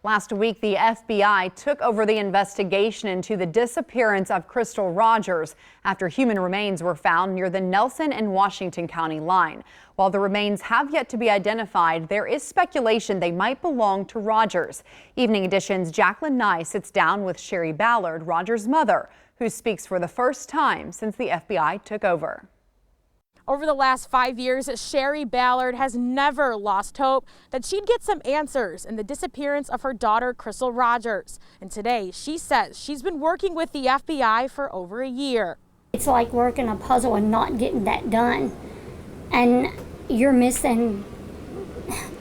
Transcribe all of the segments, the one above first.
Last week, the FBI took over the investigation into the disappearance of Crystal Rogers after human remains were found near the Nelson and Washington County line. While the remains have yet to be identified, there is speculation they might belong to Rogers. Evening Edition's Jacqueline Nye sits down with Sherry Ballard, Rogers' mother, who speaks for the first time since the FBI took over. Over the last 5 years, Sherry Ballard has never lost hope that she'd get some answers in the disappearance of her daughter, Crystal Rogers. And today, she says she's been working with the FBI for over a year. It's like working a puzzle and not getting that done. And you're missing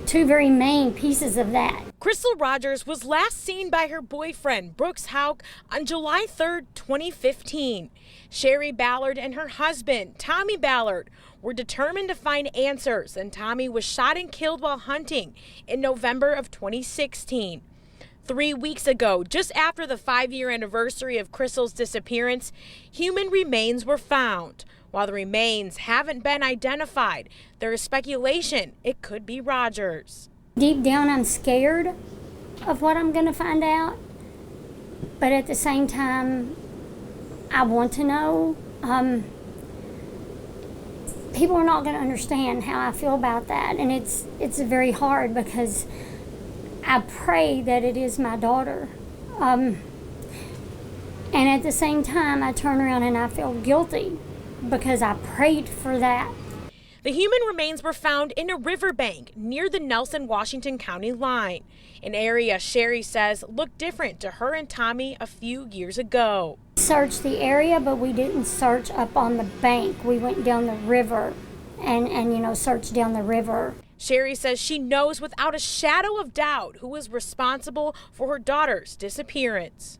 two very main pieces of that. Crystal Rogers was last seen by her boyfriend, Brooks Hauk, on July 3rd, 2015. Sherry Ballard and her husband, Tommy Ballard, were determined to find answers, and Tommy was shot and killed while hunting in November of 2016. 3 weeks ago, just after the 5-year anniversary of Crystal's disappearance, human remains were found. While the remains haven't been identified, there is speculation it could be Rogers. Deep down, I'm scared of what I'm going to find out, but at the same time, I want to know. People are not going to understand how I feel about that, and it's very hard because I pray that it is my daughter. And at the same time, I turn around and I feel guilty because I prayed for that. The human remains were found in a riverbank near the Nelson-Washington County line, an area Sherry says looked different to her and Tommy a few years ago. Searched the area, but we didn't search up on the bank. We went down the river and searched down the river. Sherry says she knows without a shadow of doubt who was responsible for her daughter's disappearance.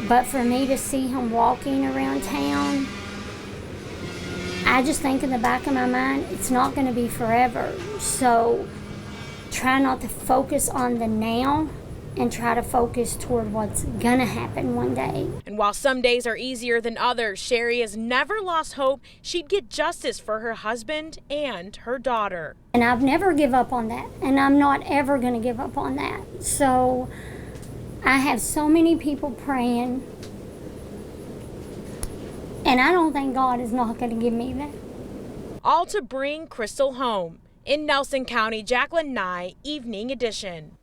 But for me to see him walking around town, I just think in the back of my mind, it's not going to be forever. So try not to focus on the now and try to focus toward what's going to happen one day. And while some days are easier than others, Sherry has never lost hope she'd get justice for her husband and her daughter. And I've never give up on that, and I'm not ever going to give up on that. So I have so many people praying, and I don't think God is not going to give me that. All to bring Crystal home. In Nelson County, Jacqueline Nye, Evening Edition.